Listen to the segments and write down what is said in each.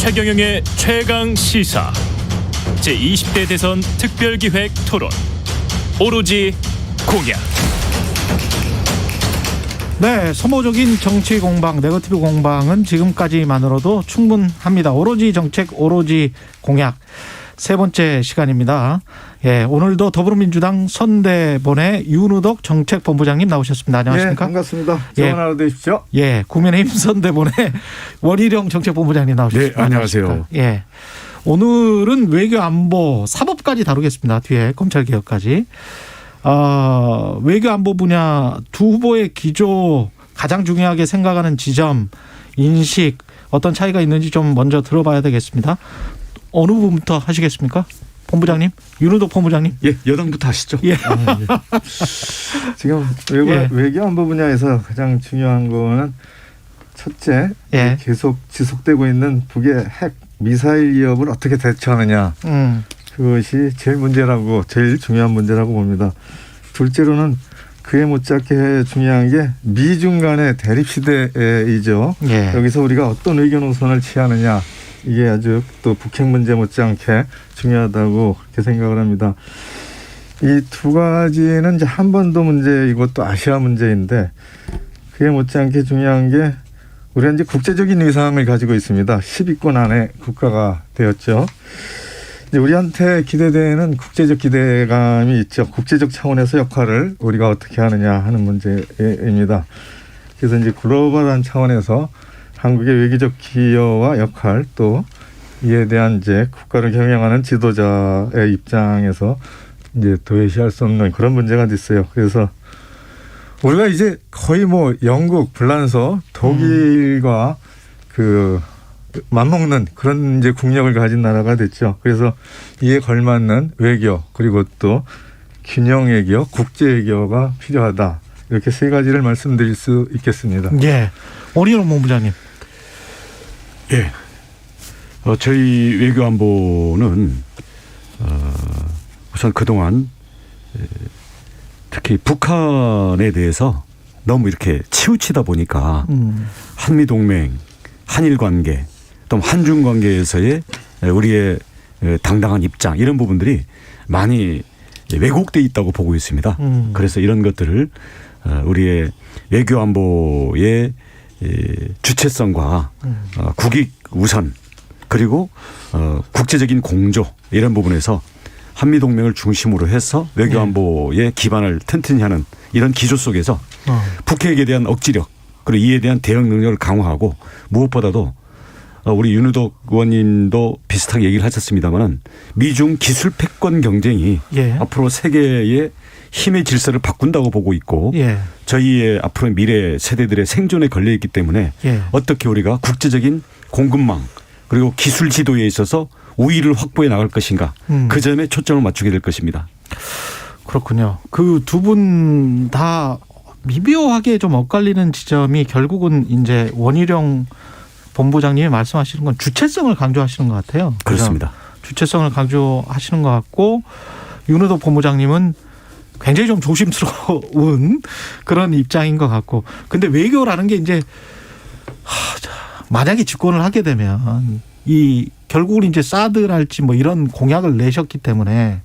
최경영의 최강 시사 제20대 대선 특별기획 토론 오로지 공약. 네, 소모적인 정치 공방, 네거티브 공방은 지금까지만으로도 충분합니다. 오로지 정책, 오로지 공약. 세 번째 시간입니다. 예, 오늘도 더불어민주당 선대본의 윤우덕 정책본부장님 나오셨습니다. 안녕하십니까? 네, 반갑습니다. 좋은 하루 되십시오. 예, 국민의힘 선대본의 원희룡 정책본부장님 나오셨습니다. 네, 안녕하세요. 예, 오늘은 외교 안보 사법까지 다루겠습니다. 뒤에 검찰개혁까지. 외교 안보 분야 두 후보의 기조 가장 중요하게 생각하는 지점, 인식 어떤 차이가 있는지 좀 먼저 들어봐야 되겠습니다. 어느 부분부터 하시겠습니까? 본부장님? 윤우덕 본부장님? 예, 여당부터 하시죠. 예. 지금 외교 안보 분야에서 가장 중요한 거는 첫째, 예. 계속 지속되고 있는 북의 핵 미사일 위협을 어떻게 대처하느냐. 그것이 제일 중요한 문제라고 봅니다. 둘째로는 그에 못지않게 중요한 게 미중 간의 대립 시대이죠. 예. 여기서 우리가 어떤 외교 노선을 취하느냐. 이게 아주 또 북핵 문제 못지않게 중요하다고 그렇게 생각을 합니다. 이 두 가지는 이제 한반도 문제이고 또 아시아 문제인데 그에 못지않게 중요한 게 우리가 이제 국제적인 위상을 가지고 있습니다. 10위권 안에 국가가 되었죠. 이제 우리한테 기대되는 국제적 기대감이 있죠. 국제적 차원에서 역할을 우리가 어떻게 하느냐 하는 문제입니다. 그래서 이제 글로벌한 차원에서 한국의 외교적 기여와 역할 또 이에 대한 이제 국가를 경영하는 지도자의 입장에서 이제 도외시할 수 없는 그런 문제가 있어요. 그래서 우리가 이제 거의 뭐 영국, 불란서, 독일과 맞먹는 그런 이제 국력을 가진 나라가 됐죠. 그래서 이에 걸맞는 외교 그리고 또 균형 외교, 국제 외교가 필요하다. 이렇게 세 가지를 말씀드릴 수 있겠습니다. 예. 원희룡 본부장님. 예. 저희 외교 안보는 우선 그동안 특히 북한에 대해서 너무 이렇게 치우치다 보니까 한미동맹, 한일관계, 또 한중관계에서의 우리의 당당한 입장 이런 부분들이 많이 왜곡돼 있다고 보고 있습니다. 그래서 이런 것들을 우리의 외교 안보의 주체성과 국익 우선 그리고 국제적인 공조 이런 부분에서 한미동맹을 중심으로 해서 외교안보의 기반을 튼튼히 하는 이런 기조 속에서 북핵에 대한 억지력 그리고 이에 대한 대응 능력을 강화하고 무엇보다도 우리 윤우덕 의원님도 비슷하게 얘기를 하셨습니다마는 미중 기술 패권 경쟁이 앞으로 세계의 힘의 질서를 바꾼다고 보고 있고 저희의 앞으로 미래 세대들의 생존에 걸려 있기 때문에 어떻게 우리가 국제적인 공급망 그리고 기술 지도에 있어서 우위를 확보해 나갈 것인가 그 점에 초점을 맞추게 될 것입니다. 그렇군요. 그 두 분 다 미묘하게 좀 엇갈리는 지점이 결국은 이제 원희룡 본부장님이 말씀하시는 건 주체성을 강조하시는 것 같아요. 그렇습니다. 주체성을 강조하시는 것 같고 윤우덕 본부장님은 굉장히 좀 조심스러운 그런 입장인 것 같고. 근데 외교라는 게 이제 만약에 집권을 하게 되면 이 결국은 이제 사드랄지 뭐 이런 공약을 내셨기 때문에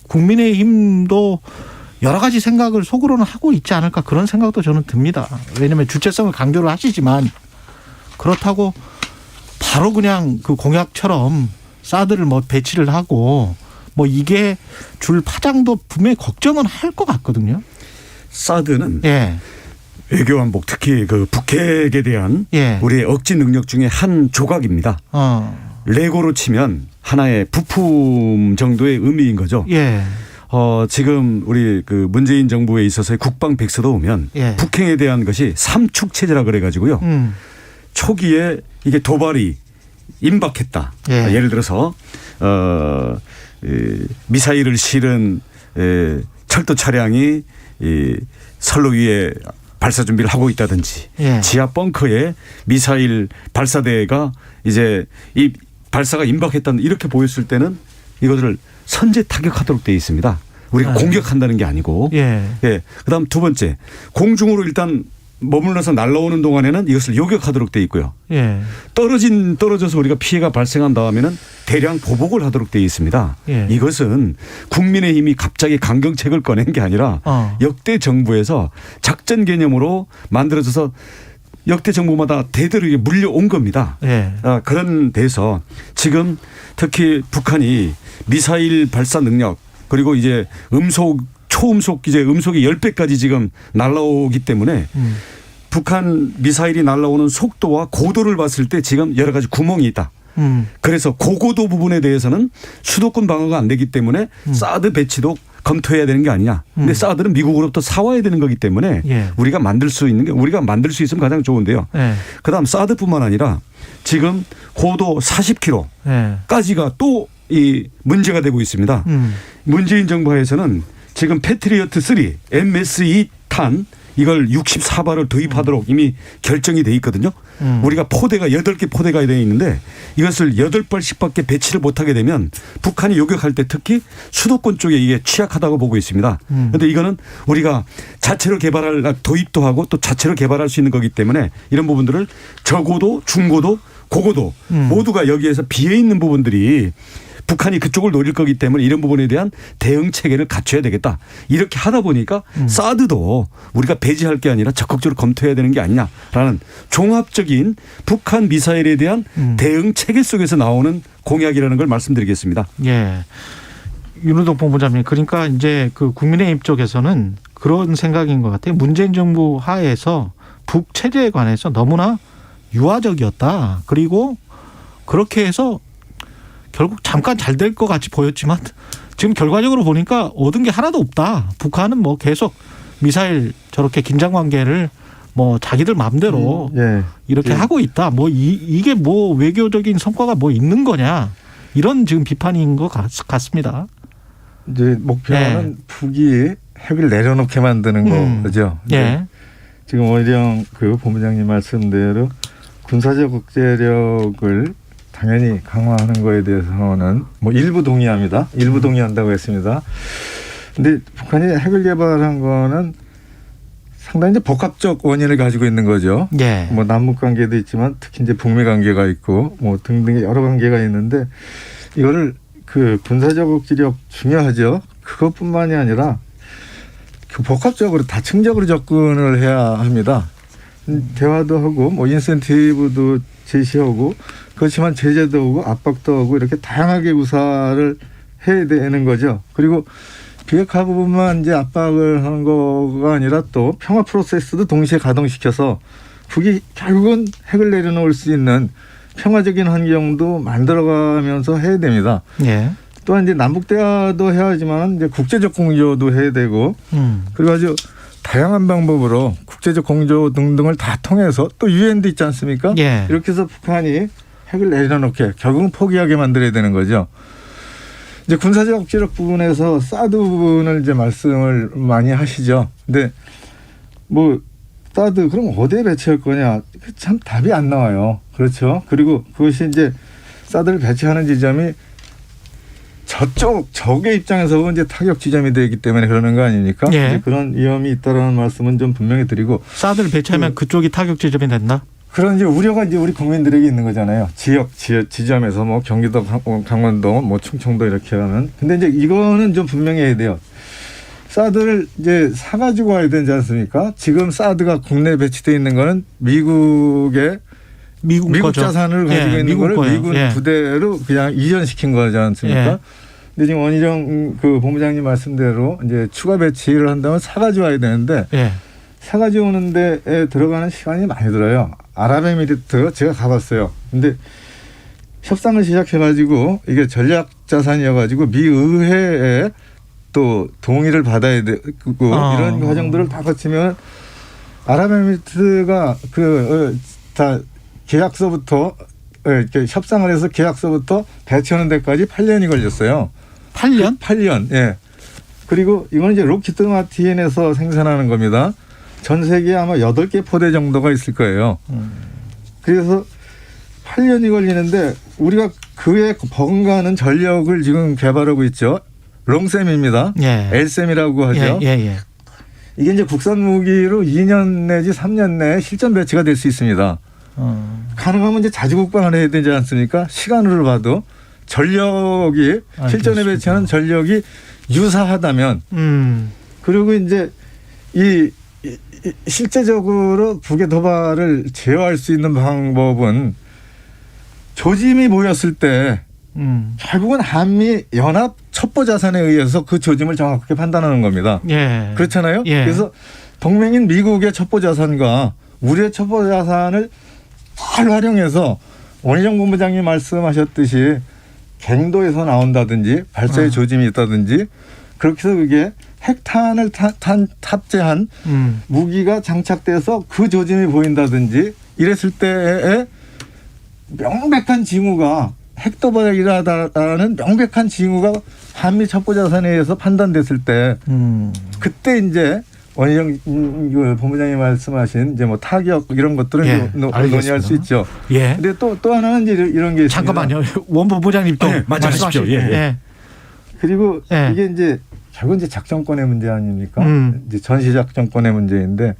국민의힘도 여러 가지 생각을 속으로는 하고 있지 않을까 그런 생각도 저는 듭니다. 왜냐하면 주체성을 강조를 하시지만 그렇다고 바로 그냥 그 공약처럼 사드를 뭐 배치를 하고 뭐 이게 줄 파장도 분명히 걱정은 할 것 같거든요. 사드는 외교안보 특히 그 북핵에 대한 우리의 억지 능력 중에 한 조각입니다. 레고로 치면 하나의 부품 정도의 의미인 거죠. 지금 우리 그 문재인 정부에 있어서의 국방 백서도 보면 북핵에 대한 것이 삼축 체제라 그래 가지고요. 초기에 이게 도발이 임박했다. 예를 들어서 미사일을 실은 철도 차량이 선로 위에 발사 준비를 하고 있다든지 지하 벙커에 미사일 발사대가 이제 이 발사가 임박했다는 이렇게 보였을 때는 이것을 선제 타격하도록 되어 있습니다. 우리가 공격한다는 게 아니고. 그다음 두 번째 공중으로 일단 머물러서 날아오는 동안에는 이것을 요격하도록 돼 있고요. 예. 떨어져서 우리가 피해가 발생한 다음에는 대량 보복을 하도록 돼 있습니다. 예. 이것은 국민의힘이 갑자기 강경책을 꺼낸 게 아니라 역대 정부에서 작전 개념으로 만들어져서 역대 정부마다 대대로 이게 물려온 겁니다. 예. 그런 데서 지금 특히 북한이 미사일 발사 능력 그리고 이제 초음속 이제 음속이 10배까지 지금 날아오기 때문에 북한 미사일이 날아오는 속도와 고도를 봤을 때 지금 여러 가지 구멍이 있다. 그래서 고고도 부분에 대해서는 수도권 방어가 안 되기 때문에 사드 배치도 검토해야 되는 게 아니냐. 근데 사드는 미국으로부터 사와야 되는 거기 때문에 예. 우리가 만들 수 있으면 가장 좋은데요. 예. 그다음 사드뿐만 아니라 지금 고도 40km까지가 예. 또 이 문제가 되고 있습니다. 문재인 정부 하에서는 지금 패트리어트 3 MSE 탄 이걸 64발을 도입하도록 이미 결정이 돼 있거든요. 우리가 포대가 8개 포대가 되어 있는데 이것을 8발씩밖에 배치를 못하게 되면 북한이 요격할 때 특히 수도권 쪽에 이게 취약하다고 보고 있습니다. 그런데 이거는 우리가 자체로 도입도 하고 또 자체로 개발할 수 있는 거기 때문에 이런 부분들을 저고도 중고도 고고도 모두가 여기에서 비어 있는 부분들이 북한이 그쪽을 노릴 거기 때문에 이런 부분에 대한 대응 체계를 갖춰야 되겠다. 이렇게 하다 보니까 사드도 우리가 배제할 게 아니라 적극적으로 검토해야 되는 게 아니냐라는 종합적인 북한 미사일에 대한 대응 체계 속에서 나오는 공약이라는 걸 말씀드리겠습니다. 예. 윤호동 본부장님, 그러니까 이제 그 국민의힘 쪽에서는 그런 생각인 것 같아요. 문재인 정부 하에서 북 체제에 관해서 너무나 유화적이었다. 그리고 그렇게 해서 결국 잠깐 잘 될 것 같이 보였지만 지금 결과적으로 보니까 얻은 게 하나도 없다. 북한은 뭐 계속 미사일 저렇게 긴장 관계를 뭐 자기들 마음대로 예. 이렇게 하고 있다. 뭐 이게 뭐 외교적인 성과가 뭐 있는 거냐. 이런 지금 비판인 것 같습니다. 이제 목표는 북이 핵을 내려놓게 만드는 거죠. 예. 지금 원희룡 그 본부장님 말씀대로 군사적 억제력을 당연히 강화하는 거에 대해서는 뭐 일부 동의합니다. 일부 동의한다고 했습니다. 근데 북한이 핵을 개발한 거는 상당히 이제 복합적 원인을 가지고 있는 거죠. 예. 뭐 남북 관계도 있지만 특히 이제 북미 관계가 있고 뭐 등등의 여러 관계가 있는데 이거를 그 군사적 억지력 중요하죠. 그것뿐만이 아니라 그 복합적으로 다층적으로 접근을 해야 합니다. 대화도 하고 뭐 인센티브도 제시하고 그렇지만 제재도 하고 압박도 하고 이렇게 다양하게 구사를 해야 되는 거죠. 그리고 비핵화 부분만 이제 압박을 하는 거가 아니라 또 평화 프로세스도 동시에 가동시켜서 북이 결국은 핵을 내려놓을 수 있는 평화적인 환경도 만들어가면서 해야 됩니다. 예. 또한 이제 남북 대화도 해야 하지만 이제 국제적 공조도 해야 되고 그리고 아주 다양한 방법으로 국제적 공조 등등을 다 통해서 또 유엔도 있지 않습니까? 예. 이렇게 해서 북한이 핵을 내려놓게 결국은 포기하게 만들어야 되는 거죠. 이제 군사적 억지력 부분에서 사드 부분을 이제 말씀을 많이 하시죠. 근데 뭐 사드 그럼 어디에 배치할 거냐? 참 답이 안 나와요. 그렇죠. 그리고 그것이 이제 사드를 배치하는 지점이 저쪽 적의 입장에서 보면 이제 타격 지점이 되기 때문에 그러는 거 아닙니까? 예. 그런 위험이 있다라는 말씀은 좀 분명히 드리고 사드를 배치하면 그쪽이 타격 지점이 된다. 그런 이제 우려가 이제 우리 국민들에게 있는 거잖아요. 지점에서 뭐 경기도, 강원도, 뭐 충청도 이렇게 하면. 근데 이제 이거는 좀 분명히 해야 돼요. 사드를 이제 사가지고 와야 되지 않습니까? 지금 사드가 국내에 배치되어 있는 거는 미국 자산을 가지고 있는 거를 미군 부대로 그냥 이전시킨 거지 않습니까? 예. 근데 지금 원희룡 그 본부장님 말씀대로 이제 추가 배치를 한다면 사가지고 와야 되는데 예. 사가지고 오는 데에 들어가는 시간이 많이 들어요. 아랍에미리트 제가 가봤어요. 근데 협상을 시작해가지고 이게 전략 자산이어가지고 미 의회에 또 동의를 받아야 되고 이런 과정들을 다 거치면 아랍에미리트가 다 계약서부터 이렇게 협상을 해서 계약서부터 배치하는 데까지 8년이 걸렸어요. 8년? 8년. 예. 그리고 이건 이제 로키드 마틴에서 생산하는 겁니다. 전 세계에 아마 8개 포대 정도가 있을 거예요. 그래서 8년이 걸리는데 우리가 그에 버금가는 전력을 지금 개발하고 있죠. 롱셈입니다. 예. 엘셈이라고 하죠. 예. 이게 이제 국산 무기로 2년 내지 3년 내에 실전 배치가 될 수 있습니다. 가능하면 이제 자주국방을 해야 되지 않습니까? 시간으로 봐도 전력이 실전에 배치하는 전력이 유사하다면 그리고 이제 이 실제적으로 북의 도발을 제어할 수 있는 방법은 조짐이 모였을 때 결국은 한미 연합 첩보 자산에 의해서 그 조짐을 정확하게 판단하는 겁니다. 예. 그렇잖아요. 예. 그래서 동맹인 미국의 첩보 자산과 우리의 첩보 자산을 잘 활용해서 원희정 본부장님 말씀하셨듯이 갱도에서 나온다든지 발사의 조짐이 있다든지 그렇게 해서 그게 핵탄을 탑재한 무기가 장착돼서 그 조짐이 보인다든지 이랬을 때에 명백한 징후가 핵도발이라는 명백한 징후가 한미 첩보자산에 의해서 판단됐을 때 그때 이제 원희정 본부장이 말씀하신 이제 뭐 타격 이런 것들은 예, 논의할 수 있죠. 예. 근데 또 하나는 이제 이런 게 있습니다. 잠깐만요. 원 본부장님 또 네, 말씀하십시오. 예, 예. 그리고 예. 이게 이제 결국 이제 작전권의 문제 아닙니까? 이제 전시 작전권의 문제인데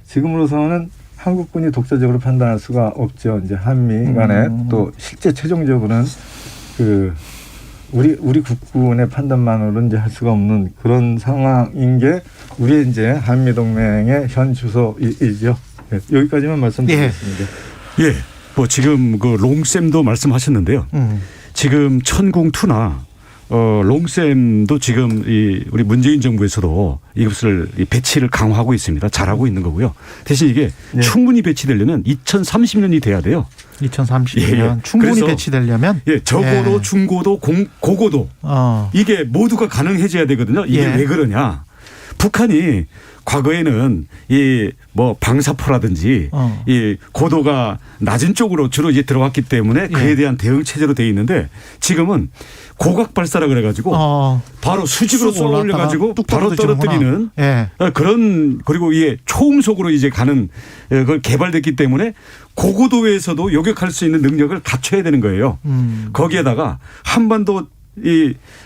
지금으로서는 한국군이 독자적으로 판단할 수가 없죠. 이제 한미 간에 또 실제 최종적으로는 그 우리 국군의 판단만으로는 이제 할 수가 없는 그런 상황인 게 우리 이제 한미 동맹의 현 주소이죠. 네, 여기까지만 말씀드리겠습니다. 예. 뭐 지금 그 롱쌤도 말씀하셨는데요. 지금 천궁2나 롱쌤도 지금 우리 문재인 정부에서도 이것을 배치를 강화하고 있습니다. 잘하고 있는 거고요. 대신 이게 예. 충분히 배치되려면 2030년이 돼야 돼요. 2030년 예. 충분히 그래서 배치되려면 예, 저고도, 예. 중고도, 고고도 이게 모두가 가능해져야 되거든요. 이게 예. 왜 그러냐? 북한이 과거에는 이 뭐 방사포라든지 이 고도가 낮은 쪽으로 주로 이제 들어왔기 때문에 그에 예. 대한 대응 체제로 돼 있는데 지금은 고각 발사라 그래가지고 바로 수직으로 쏘아 올려가지고 바로 떨어뜨리는 예. 그런 그리고 이게 초음속으로 이제 가는 그걸 개발됐기 때문에 고고도에서도 요격할 수 있는 능력을 갖춰야 되는 거예요. 거기에다가 한반도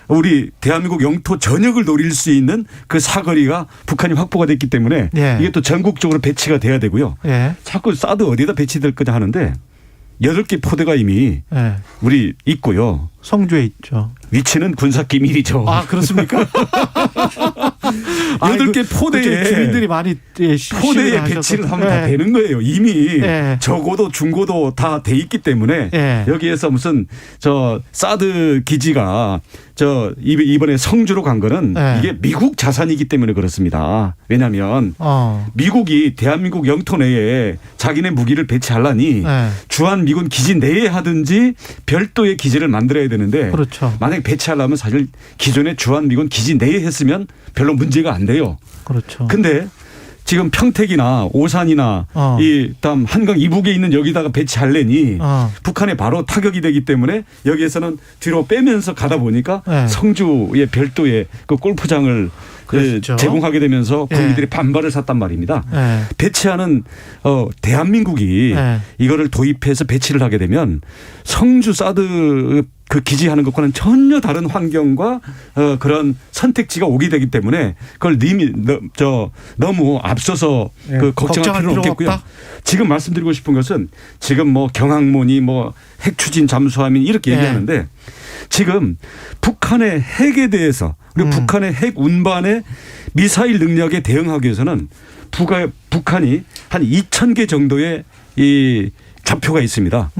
우리 대한민국 영토 전역을 노릴 수 있는 그 사거리가 북한이 확보가 됐기 때문에 예. 이게 또 전국적으로 배치가 돼야 되고요. 예. 자꾸 사드 어디에다 배치될 거냐 하는데 8개 포대가 이미 예. 우리 있고요. 성주에 있죠. 위치는 군사 기밀이죠. 아, 그렇습니까? 8개 포대에 주민들이 많이 포대에 배치를 하면 다 되는 거예요. 이미 예. 저고도 중고도 다 돼 있기 때문에 예. 여기에서 무슨 저 사드 기지가 저 이번에 성주로 간 거는 예. 이게 미국 자산이기 때문에 그렇습니다. 왜냐하면 미국이 대한민국 영토 내에 자기네 무기를 배치하려니 예. 주한 미군 기지 내에 하든지 별도의 기지를 만들어야 되는데 그렇죠. 만약에 배치하려면 사실 기존의 주한 미군 기지 내에 했으면 별로 문제가 안 돼요. 그렇죠. 근데 지금 평택이나 오산이나 이 다음 한강 이북에 있는 여기다가 배치하려니 북한에 바로 타격이 되기 때문에 여기에서는 뒤로 빼면서 가다 보니까 네. 성주의 별도의 그 골프장을 그렇죠. 제공하게 되면서 국민들이 네. 반발을 샀단 말입니다. 네. 배치하는 대한민국이 네. 이거를 도입해서 배치를 하게 되면 성주 사드 그 기지하는 것과는 전혀 다른 환경과 그런 선택지가 오게 되기 때문에 그걸 너무 앞서서 네. 그 걱정할 필요는 없겠고요. 없다? 지금 말씀드리고 싶은 것은 지금 뭐 경항모니 뭐 핵추진 잠수함이 이렇게 네. 얘기하는데 지금 북한의 핵에 대해서 그리고 북한의 핵 운반의 미사일 능력에 대응하기 위해서는 북한이 한 2,000개 정도의 이 좌표가 있습니다.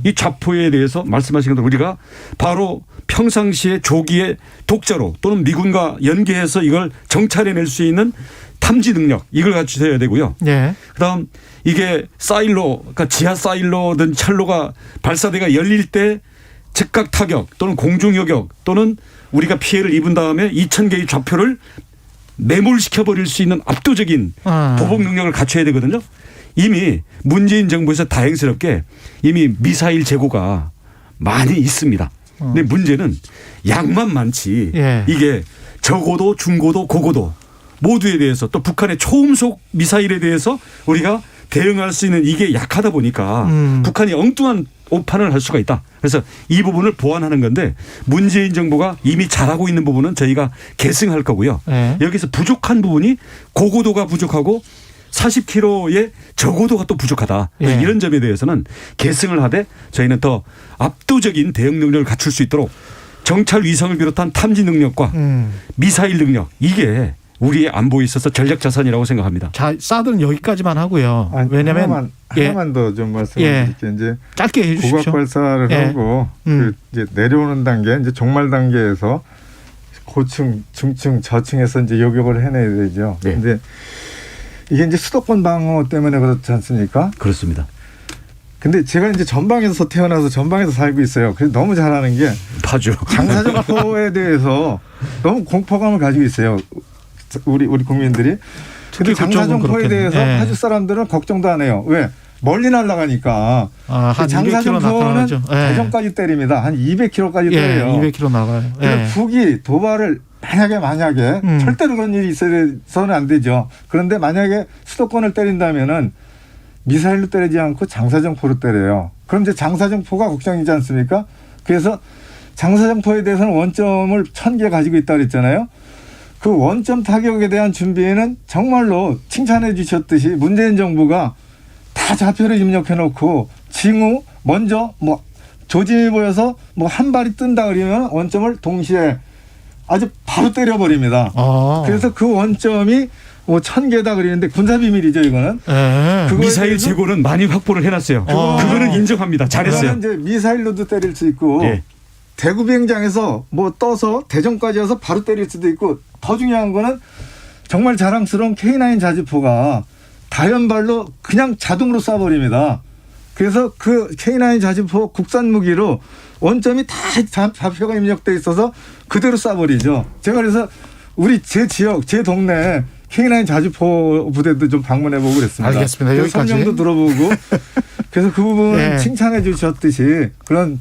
이 좌표에 대해서 말씀하신 것처럼 우리가 바로 평상시에 조기에 독자로 또는 미군과 연계해서 이걸 정찰해낼 수 있는 탐지 능력 이걸 갖추셔야 되고요. 네. 그다음 이게 사일로 그러니까 지하 사일로든 철로가 발사대가 열릴 때 즉각 타격 또는 공중 요격 또는 우리가 피해를 입은 다음에 2,000개의 좌표를 매몰시켜 버릴 수 있는 압도적인 보복 능력을 갖춰야 되거든요. 이미 문재인 정부에서 다행스럽게 이미 미사일 재고가 많이 있습니다. 근데 문제는 양만 많지 예. 이게 저고도 중고도 고고도 모두에 대해서 또 북한의 초음속 미사일에 대해서 우리가 대응할 수 있는 이게 약하다 보니까 북한이 엉뚱한 오판을 할 수가 있다. 그래서 이 부분을 보완하는 건데 문재인 정부가 이미 잘하고 있는 부분은 저희가 계승할 거고요. 네. 여기서 부족한 부분이 고고도가 부족하고 40km의 저고도가 또 부족하다. 예. 이런 점에 대해서는 계승을 하되 저희는 더 압도적인 대응 능력을 갖출 수 있도록 정찰 위성을 비롯한 탐지 능력과 미사일 능력 이게 우리의 안보에 있어서 전략 자산이라고 생각합니다. 자, 사드는 여기까지만 하고요. 아니, 왜냐하면 하나만 더 좀 말씀드릴게요. 이제 짧게 해주십시오. 고각 발사를 예. 하고 그 이제 내려오는 단계, 이제 종말 단계에서 고층, 중층, 저층에서 이제 요격을 해내야 되죠. 네. 근데 이게 이제 수도권 방어 때문에 그렇지 않습니까? 그렇습니다. 근데 제가 이제 전방에서 태어나서 전방에서 살고 있어요. 그래서 너무 잘하는 게 파주. 장사정포에 대해서 너무 공포감을 가지고 있어요. 우리 국민들이. 근데 장사정포에 대해서 네. 파주 사람들은 걱정도 안 해요. 왜? 멀리 날아가니까. 한 200km 장사정포는 나타나죠. 대전까지 때립니다. 한 200km까지 예, 때려요. 200km 나가요. 그래서 예. 북이 도발을 만약에 절대로 그런 일이 있어서는 안 되죠. 그런데 만약에 수도권을 때린다면은 미사일로 때리지 않고 장사정포로 때려요. 그럼 이제 장사정포가 걱정이지 않습니까? 그래서 장사정포에 대해서는 원점을 1000개 가지고 있다 그랬잖아요. 그 원점 타격에 대한 준비에는 정말로 칭찬해 주셨듯이 문재인 정부가 다 좌표를 입력해 놓고 징후 먼저 뭐 조짐이 보여서 뭐 한 발이 뜬다 그러면 원점을 동시에 아주 바로 때려버립니다. 그래서 그 원점이 뭐 1000개다 그러는데 군사비밀이죠, 이거는. 예. 미사일 재고는 많이 확보를 해놨어요. 그거는 인정합니다. 잘했어요. 그거는 이제 미사일로도 때릴 수 있고 예. 대구 비행장에서 뭐 떠서 대전까지 와서 바로 때릴 수도 있고 더 중요한 거는 정말 자랑스러운 K9 자주포가 다연발로 그냥 자동으로 쏴버립니다. 그래서 그 K9 자주포 국산 무기로 원점이 다 좌표가 입력돼 있어서 그대로 쏴버리죠. 제가 그래서 제 지역, 제 동네 K9 자주포 부대도 좀 방문해보고 그랬습니다. 알겠습니다. 여기까지. 설명도 들어보고 그래서 그 부분은 네. 칭찬해 주셨듯이 그런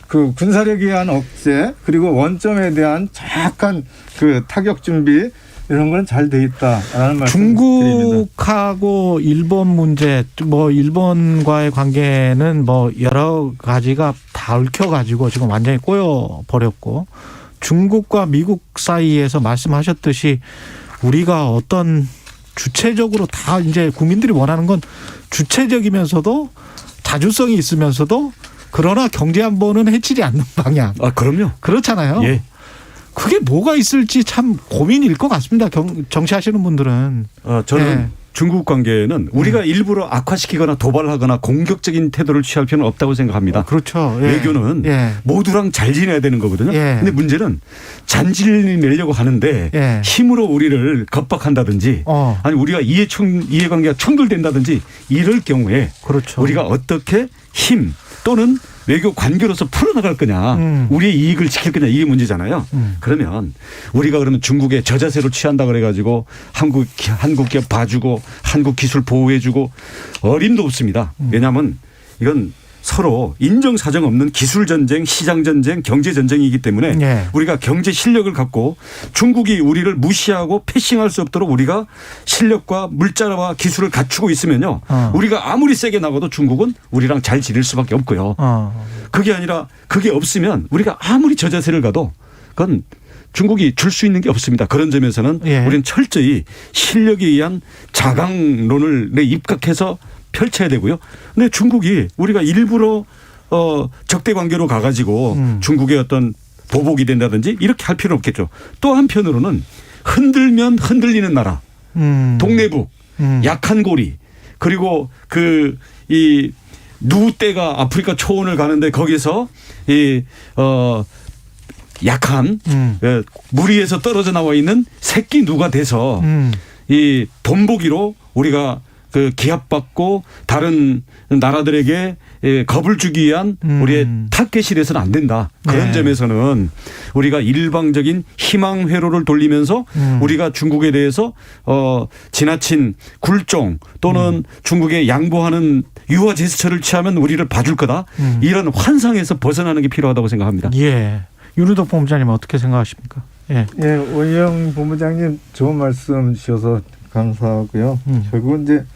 그 군사력에 의한 억제 그리고 원점에 대한 정확한 그 타격 준비 이런 건 잘 돼 있다라는 말씀 드립니다. 중국하고 일본 문제, 뭐 일본과의 관계는 뭐 여러 가지가 다 얽혀가지고 지금 완전히 꼬여 버렸고 중국과 미국 사이에서 말씀하셨듯이 우리가 어떤 주체적으로 다 이제 국민들이 원하는 건 주체적이면서도 자주성이 있으면서도 그러나 경제 안보는 해치지 않는 방향. 아, 그럼요. 그렇잖아요. 예. 그게 뭐가 있을지 참 고민일 것 같습니다. 정치하시는 분들은. 저는 예. 중국 관계는 우리가 일부러 악화시키거나 도발하거나 공격적인 태도를 취할 필요는 없다고 생각합니다. 그렇죠. 예. 외교는 예. 모두랑 잘 지내야 되는 거거든요. 예. 근데 문제는 잔질 내려고 하는데 예. 힘으로 우리를 겁박한다든지 아니 우리가 이해관계가 충돌된다든지 이럴 경우에 그렇죠. 우리가 어떻게 힘 또는 외교 관계로서 풀어나갈 거냐 우리의 이익을 지킬 거냐 이게 문제잖아요. 그러면 우리가 그러면 중국의 저자세로 취한다 그래가지고 한국 기업 봐주고 한국 기술 보호해주고 어림도 없습니다. 왜냐하면 이건 서로 인정사정 없는 기술 전쟁, 시장 전쟁, 경제 전쟁이기 때문에 예. 우리가 경제 실력을 갖고 중국이 우리를 무시하고 패싱할 수 없도록 우리가 실력과 물자와 기술을 갖추고 있으면요. 우리가 아무리 세게 나가도 중국은 우리랑 잘 지낼 수밖에 없고요. 그게 아니라 그게 없으면 우리가 아무리 저자세를 가도 그건 중국이 줄 수 있는 게 없습니다. 그런 점에서는 예. 우리는 철저히 실력에 의한 자강론을 입각해서 펼쳐야 되고요. 근데 중국이 우리가 일부러 적대 관계로 가가지고 중국의 어떤 보복이 된다든지 이렇게 할 필요는 없겠죠. 또 한편으로는 흔들면 흔들리는 나라, 동네북, 약한 고리, 그리고 이 누떼가 아프리카 초원을 가는데 거기서 약한 무리에서 떨어져 나와 있는 새끼 누가 돼서 이 돈보기로 우리가 그 기합받고 다른 나라들에게 겁을 주기 위한 우리의 타겟실에서는 안 된다. 그런 네. 점에서는 우리가 일방적인 희망 회로를 돌리면서 우리가 중국에 대해서 지나친 굴종 또는 중국에 양보하는 유화 제스처를 취하면 우리를 봐줄 거다. 이런 환상에서 벗어나는 게 필요하다고 생각합니다. 예. 윤우덕 본부장님 어떻게 생각하십니까? 예. 예, 원영 본부장님 좋은 말씀 주셔서 감사하고요. 결국은 이제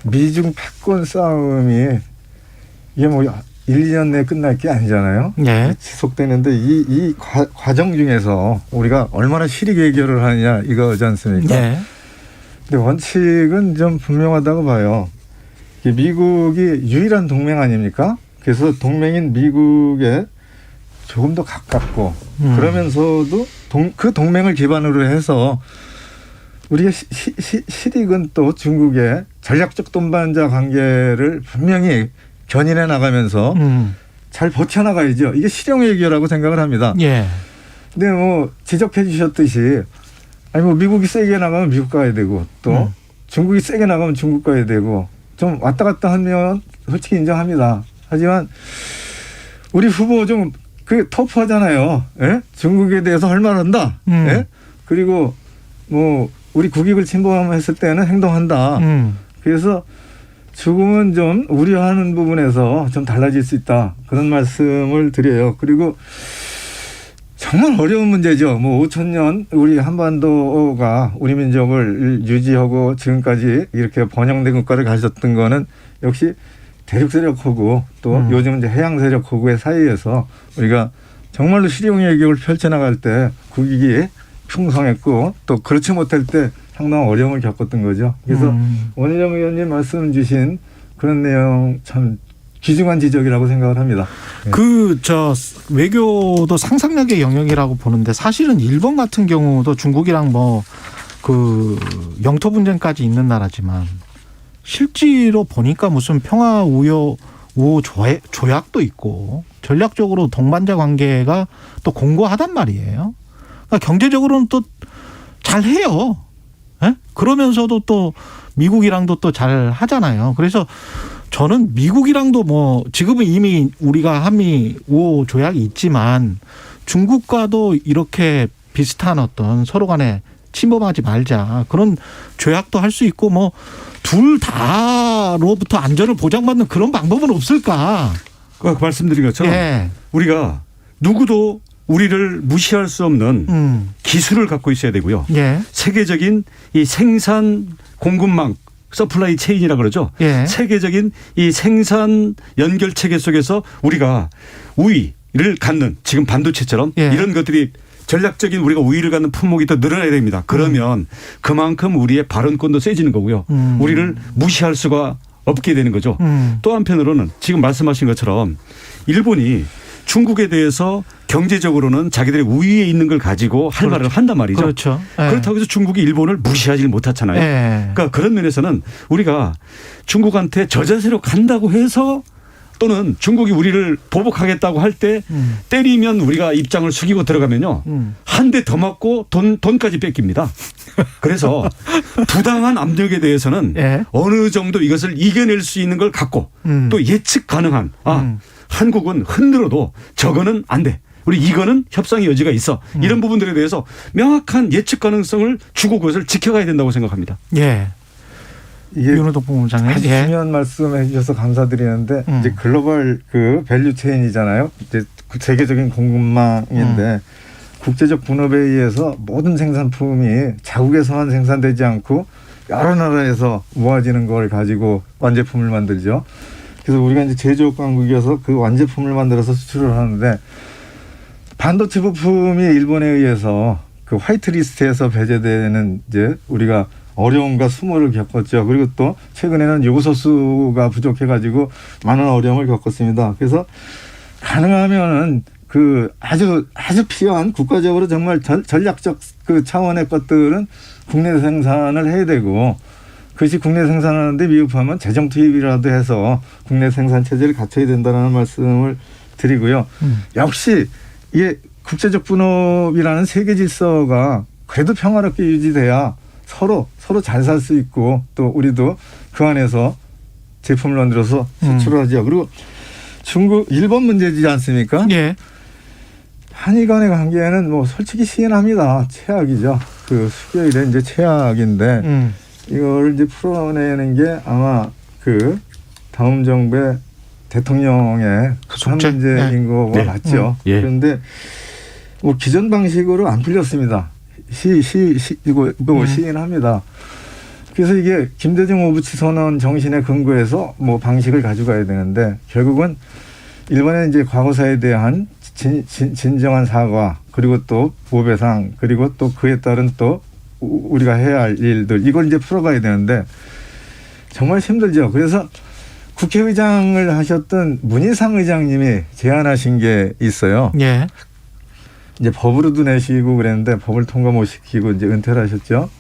미중 패권 싸움이 이게 뭐 1, 2년 내에 끝날 게 아니잖아요. 예. 지속되는데 이 과정 중에서 우리가 얼마나 실익 해결을 하느냐 이거지 않습니까? 예. 근데 원칙은 좀 분명하다고 봐요. 미국이 유일한 동맹 아닙니까? 그래서 동맹인 미국에 조금 더 가깝고 그러면서도 그 동맹을 기반으로 해서 우리가 실익은 또 중국의 전략적 동반자 관계를 분명히 견인해 나가면서 잘 버텨나가야죠. 이게 실용 외교라고 생각을 합니다. 예. 근데 뭐 지적해 주셨듯이 아니 뭐 미국이 세게 나가면 미국 가야 되고 또 중국이 세게 나가면 중국 가야 되고 좀 왔다 갔다 하면 솔직히 인정합니다. 하지만 우리 후보 좀 그 터프하잖아요. 예? 중국에 대해서 할 말한다. 예? 그리고 뭐 우리 국익을 침범했을 때는 행동한다. 그래서 조금은 좀 우려하는 부분에서 좀 달라질 수 있다. 그런 말씀을 드려요. 그리고 정말 어려운 문제죠. 뭐 5천 년 우리 한반도가 우리 민족을 유지하고 지금까지 이렇게 번영된 국가를 가졌던 거는 역시 대륙 세력하고 또 요즘 이제 해양 세력하고의 사이에서 우리가 정말로 실용 외교를 펼쳐나갈 때 국익이 풍성했고 또 그렇지 못할 때 상당한 어려움을 겪었던 거죠. 그래서 원희정 의원님 말씀 주신 그런 내용 참 귀중한 지적이라고 생각을 합니다. 외교도 상상력의 영역이라고 보는데 사실은 일본 같은 경우도 중국이랑 영토 분쟁까지 있는 나라지만 실제로 보니까 무슨 평화 우호 조약도 있고 전략적으로 동반자 관계가 또 공고하단 말이에요. 그러니까 경제적으로는 또 잘해요. 예? 그러면서도 또 미국이랑도 또 잘 하잖아요. 그래서 저는 미국이랑도 지금은 이미 우리가 한미 우호 조약이 있지만 중국과도 이렇게 비슷한 어떤 서로 간에 침범하지 말자 그런 조약도 할 수 있고 둘 다로부터 안전을 보장받는 그런 방법은 없을까? 그 말씀드린 것처럼 예. 우리가 누구도 우리를 무시할 수 없는 기술을 갖고 있어야 되고요. 예. 세계적인 이 생산 공급망 서플라이 체인이라 그러죠. 예. 세계적인 이 생산 연결 체계 속에서 우리가 우위를 갖는 지금 반도체처럼 예. 이런 것들이 전략적인 우리가 우위를 갖는 품목이 더 늘어나야 됩니다. 그러면 그만큼 우리의 발언권도 세지는 거고요. 우리를 무시할 수가 없게 되는 거죠. 또 한편으로는 지금 말씀하신 것처럼 일본이 중국에 대해서 경제적으로는 자기들의 우위에 있는 걸 가지고 할 말을 한단 말이죠. 그렇죠. 예. 그렇다고 해서 중국이 일본을 무시하지 못하잖아요. 예. 그러니까 그런 면에서는 우리가 중국한테 저자세로 간다고 해서 또는 중국이 우리를 보복하겠다고 할 때 때리면 우리가 입장을 숙이고 들어가면요. 한 대 더 맞고 돈까지 뺏깁니다. 그래서 부당한 압력에 대해서는 예. 어느 정도 이것을 이겨낼 수 있는 걸 갖고 또 예측 가능한 한국은 흔들어도 저거는 안 돼. 우리 이거는 협상의 여지가 있어. 이런 부분들에 대해서 명확한 예측 가능성을 주고 그것을 지켜가야 된다고 생각합니다. 예. 윤호동 본부장님. 아주 중요한 말씀해 주셔서 감사드리는데 이제 글로벌 밸류 체인이잖아요. 이제 세계적인 공급망인데 국제적 분업에 의해서 모든 생산품이 자국에서만 생산되지 않고 여러 나라에서 모아지는 걸 가지고 완제품을 만들죠. 그래서 우리가 이제 제조업 강국이어서 그 완제품을 만들어서 수출을 하는데 반도체 부품이 일본에 의해서 그 화이트리스트에서 배제되는 이제 우리가 어려움과 수모를 겪었죠. 그리고 또 최근에는 요소수가 부족해가지고 많은 어려움을 겪었습니다. 그래서 가능하면은 아주 필요한 국가적으로 정말 전략적 차원의 것들은 국내 생산을 해야 되고 그것이 국내 생산하는데 미흡하면 재정 투입이라도 해서 국내 생산 체제를 갖춰야 된다는 말씀을 드리고요. 역시 이게 국제적 분업이라는 세계 질서가 그래도 평화롭게 유지돼야 서로 잘 살 수 있고 또 우리도 그 안에서 제품을 만들어서 수출을 하죠. 그리고 일본 문제지 않습니까? 예. 한일 간의 관계는 솔직히 시인합니다. 최악이죠. 수교일에 이제 최악인데 이걸 이제 풀어내는 게 아마 다음 정부의 대통령의 한 문제인 거가 맞죠. 예. 그런데 기존 방식으로 안 풀렸습니다. 시인합니다. 그래서 이게 김대중 오부치 선언 정신에 근거해서 방식을 가져가야 되는데 결국은 일본의 이제 과거사에 대한 진정한 사과, 그리고 또 보배상, 그리고 또 그에 따른 또 우리가 해야 할 일들, 이걸 이제 풀어가야 되는데 정말 힘들죠. 그래서 국회의장을 하셨던 문희상 의장님이 제안하신 게 있어요. 예. 이제 법으로도 내시고 그랬는데 법을 통과 못 시키고 이제 은퇴를 하셨죠.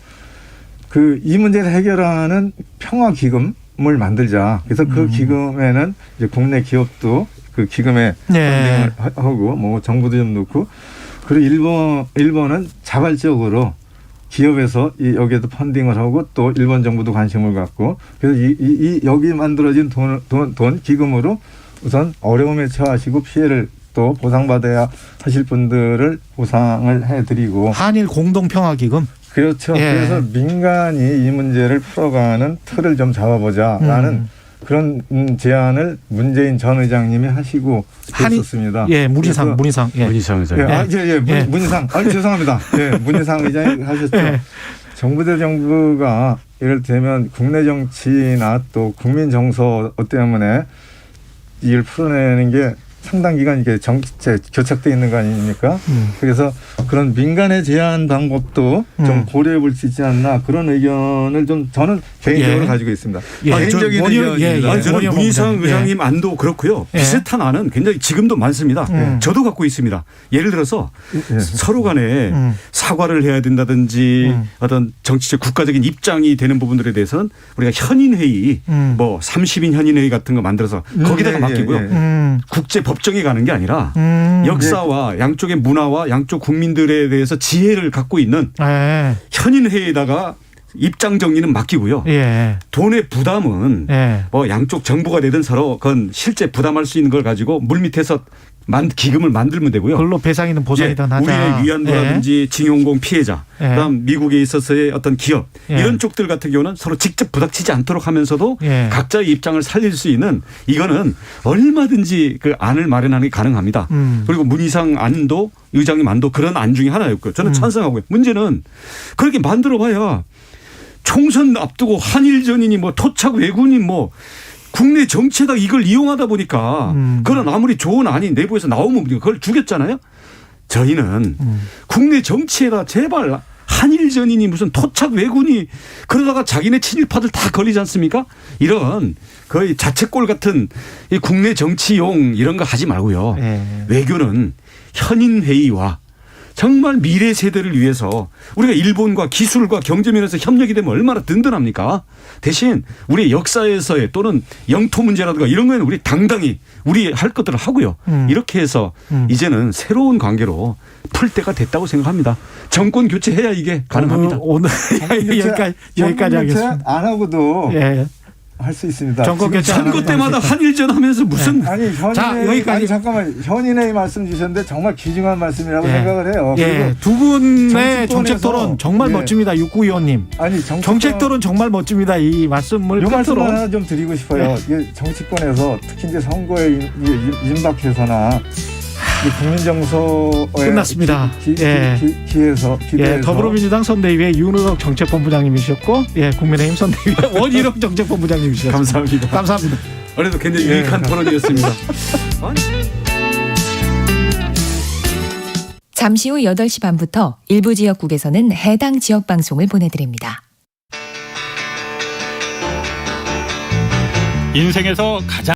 이 문제를 해결하는 평화 기금을 만들자. 그래서 그 기금에는 이제 국내 기업도 그 기금에 펀딩을 하고 뭐 정부도 좀 넣고, 그리고 일본은 자발적으로 기업에서 여기에도 펀딩을 하고 또 일본 정부도 관심을 갖고, 그래서 여기 만들어진 돈 기금으로 우선 어려움에 처하시고 피해를 또 보상받아야 하실 분들을 보상을 해드리고. 한일 공동평화기금. 그렇죠. 그래서 민간이 이 문제를 풀어가는 틀을 좀 잡아보자라는 그런 제안을 문재인 전 의장님이 하시고 있었습니다. 예, 문희상. 예. 문희상 의장. 문희상. 죄송합니다. 예, 문희상 의장이 하셨죠. 예. 정부 대 정부가 예를 들면 국내 정치나 또 국민 정서 때문에 이걸 풀어내는 게 상당 기간 이게 교착돼 있는 거 아닙니까? 그래서 그런 민간의 제한 방법도 좀 고려해 볼 수 있지 않나, 그런 의견을 좀 저는 개인적으로 가지고 있습니다. 개인적인 의견입니다. 저는 문희상 의장님 안도 그렇고요. 비슷한 안은 굉장히 지금도 많습니다. 저도 갖고 있습니다. 예를 들어서 서로 간에 사과를 해야 된다든지 어떤 정치적 국가적인 입장이 되는 부분들에 대해서는 우리가 현인회의, 뭐 30인 현인회의 같은 거 만들어서 거기다가 맡기고요. 국제 법정에 가는 게 아니라 역사와 양쪽의 문화와 양쪽 국민들에 대해서 지혜를 갖고 있는 현인회의에다가 입장 정리는 맡기고요. 돈의 부담은 뭐 양쪽 정부가 되든 서로 그건 실제 부담할 수 있는 걸 가지고 물밑에서 기금을 만들면 되고요. 그걸로 배상이든 보상이든 하자. 우리의 위안부라든지 징용공 피해자, 그다음 미국에 있어서의 어떤 기업 이런 쪽들 같은 경우는 서로 직접 부닥치지 않도록 하면서도 각자의 입장을 살릴 수 있는, 이거는 얼마든지 그 안을 마련하는 게 가능합니다. 그리고 문희상 안도 의장님 안도 그런 안 중에 하나였고요. 저는 찬성하고요. 문제는 그렇게 만들어봐야 총선 앞두고 한일전이니 뭐 토착 왜군이 뭐 국내 정치에다 이걸 이용하다 보니까 그런 아무리 좋은 안이 내부에서 나오면 그걸 죽였잖아요. 저희는 국내 정치에다 제발 한일전이니 무슨 토착 왜군이 그러다가 자기네 친일파들 다 걸리지 않습니까? 이런 거의 자책골 같은 이 국내 정치용 이런 거 하지 말고요. 외교는 현인회의와 정말 미래 세대를 위해서 우리가 일본과 기술과 경제 면에서 협력이 되면 얼마나 든든합니까? 대신 우리의 역사에서의 또는 영토 문제라든가 이런 거에는 우리 당당히 우리 할 것들을 하고요. 이렇게 해서 이제는 새로운 관계로 풀 때가 됐다고 생각합니다. 정권 교체해야 이게 가능합니다. 오늘 여기까지 하겠습니다. 안 하고도 할 수 있습니다. 선거 때마다 한일전 하면서 무슨 여기까지. 잠깐만, 현인의 말씀 주셨는데 정말 귀중한 말씀이라고 생각을 해요. 두 분의 정책 토론 정말 멋집니다. 6925님. 정책 토론 정말 멋집니다. 이 말씀을 이 말씀 하나 좀 드리고 싶어요. 이게 정치권에서 특히 이제 선거에 임박해서나 국민 정서에 끝났습니다. 기대해서 더불어민주당 선대위의 윤우덕 정책본부장님이셨고, 국민의힘 선대위의 원희룡 정책본부장님이셨습니다. 감사합니다. 감사합니다. 오늘도 굉장히 유익한 토론이었습니다. 잠시 후 8시 반부터 일부 지역국에서는 해당 지역 방송을 보내드립니다. 인생에서 가장